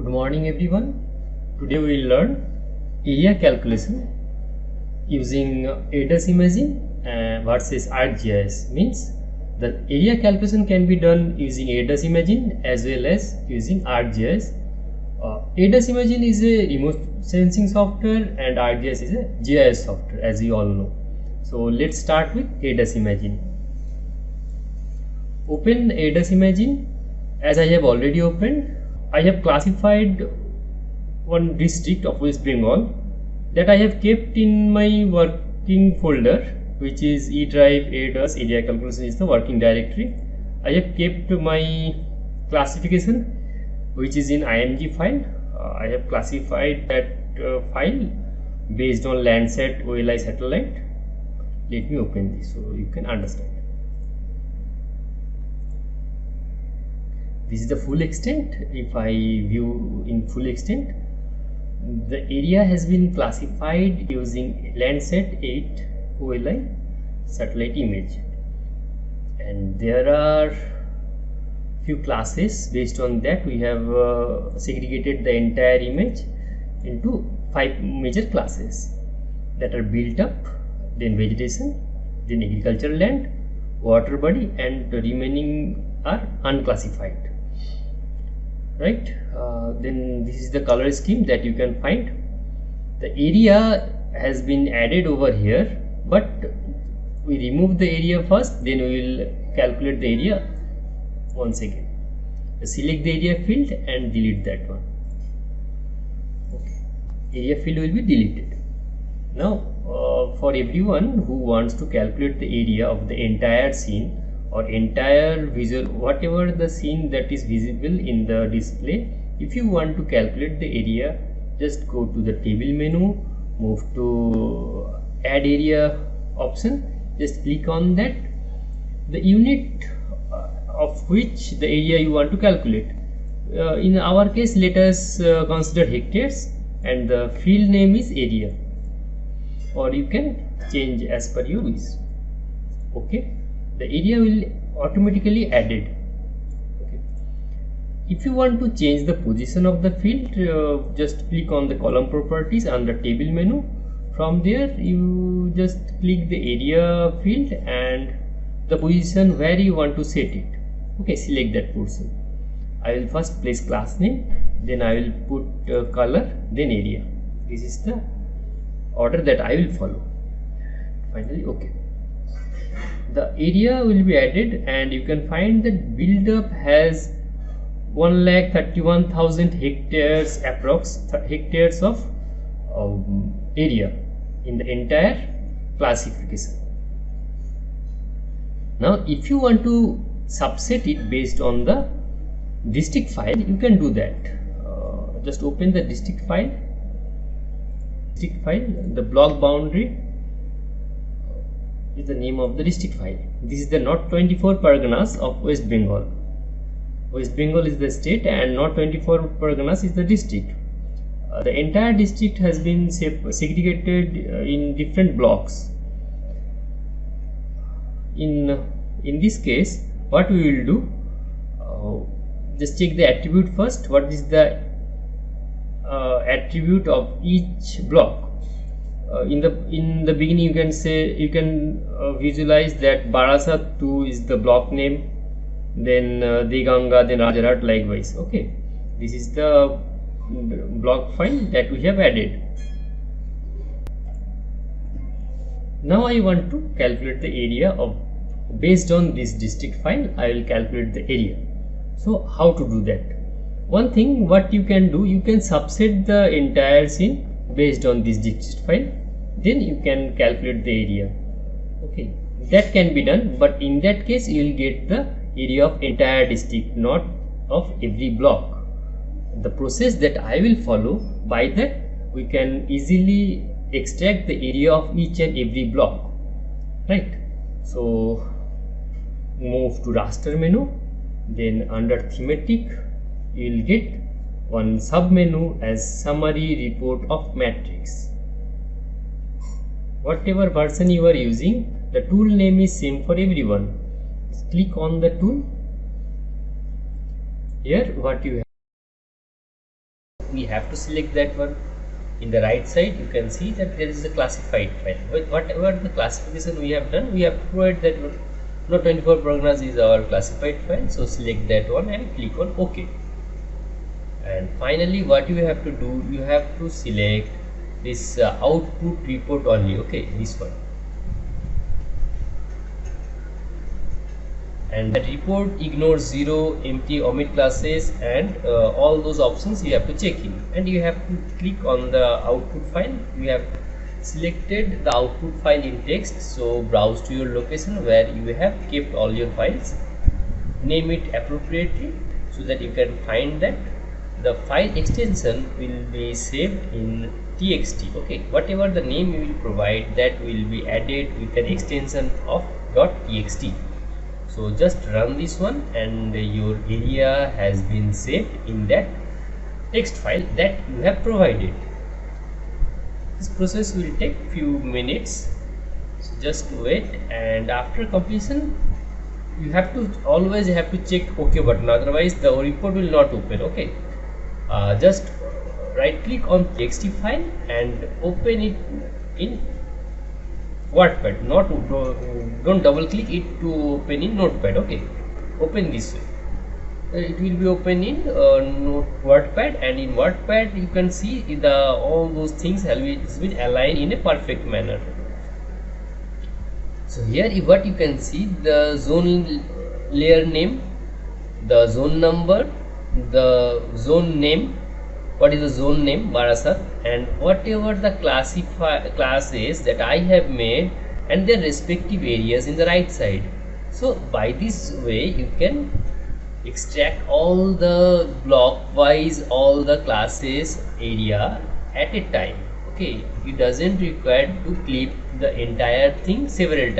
Good morning everyone. Today we will learn area calculation using ADAS imaging versus ArcGIS. Means the area calculation can be done using ADAS imaging as well as using ArcGIS. ADAS imaging is a remote sensing software and ArcGIS is a GIS software, as you all know. So let's start with ADAS imaging. Open ADAS imaging. As I have already opened, I have classified one district of West Bengal that I have kept in my working folder, which is E drive ADAS area calculation is the working directory. I have kept my classification, which is in IMG file. I have classified that file based on Landsat OLI satellite. Let me open this so you can understand. This is the full extent. If I view in full extent, the area has been classified using Landsat 8 OLI satellite image, and there are few classes. Based on that, we have segregated the entire image into 5 major classes that are built up, then vegetation, then agricultural land, water body, and the remaining are unclassified. Right, then this is the color scheme that you can find. The area has been added over here, but we remove the area first, then we will calculate the area once again. Select the area field and delete that one. Okay, area field will be deleted. Now for everyone who wants to calculate the area of the entire scene or entire visual, whatever the scene that is visible in the display, if you want to calculate the area, just go to the table menu, move to add area option, just click on that. The unit of which the area you want to calculate, in our case let us consider hectares, and the field name is area, or you can change as per your wish. Okay, the area will automatically added. Okay. If you want to change the position of the field, just click on the column properties under table menu. From there you just click the area field and the position where you want to set it. Okay, select that portion. I will first place class name, then I will put color, then area. This is the order that I will follow. Finally, okay, the area will be added, and you can find that build up has 1,31,000 hectares approx hectares of area in the entire classification. Now if you want to subset it based on the district file, you can do that. Just open the district file, the block boundary is the name of the district file. This is the North 24 Parganas of West Bengal. West Bengal is the state and North 24 Parganas is the district. The entire district has been segregated in different blocks. In this case, what we will do, just check the attribute first. What is the attribute of each block? In the beginning, you can say, you can visualize that Barasat 2 is the block name, then Deganga, then Rajarhat, likewise. Okay, this is the block file that we have added. Now I want to calculate the area of, based on this district file, I will calculate the area. So how to do that? One thing what you can do, you can subset the entire scene based on this district file, then you can calculate the area. Okay, that can be done, but in that case you will get the area of entire district, not of every block. The process that I will follow, by that we can easily extract the area of each and every block. Right, so move to raster menu, then under thematic you will get one sub menu as summary report of matrix. Whatever version you are using, the tool name is same for everyone. Just click on the tool. Here what you have we have to select that one. In the right side you can see that there is a classified file. But whatever the classification we have done, we have to provide that one. No, 24 Parganas is our classified file, so select that one and click on OK. And finally what you have to do, you have to select this output report only. Okay, this one, and that report ignores 0, empty, omit classes, and all those options you have to check in, and you have to click on the output file. We have selected the output file in text, so browse to your location where you have kept all your files, name it appropriately so that you can find that. The file extension will be saved in txt. Okay, whatever the name you will provide, that will be added with an extension of .txt. So just run this one and your area has been saved in that text file that you have provided. This process will take few minutes, so just wait, and after completion you have to always have to check OK button, otherwise the report will not open. Okay, just right click on txt file and open it in Wattpad. Not don't double click it to open in Notepad. Okay, open this way. It will be open in Wattpad, and in Wattpad you can see the all those things have been aligned in a perfect manner. So here what you can see, the zone layer name, the zone number, the zone name, what is the zone name, Barasat, and whatever the classes that I have made and their respective areas in the right side. So by this way you can extract all the block wise all the classes area at a time. Okay, it doesn't require to clip the entire thing several times.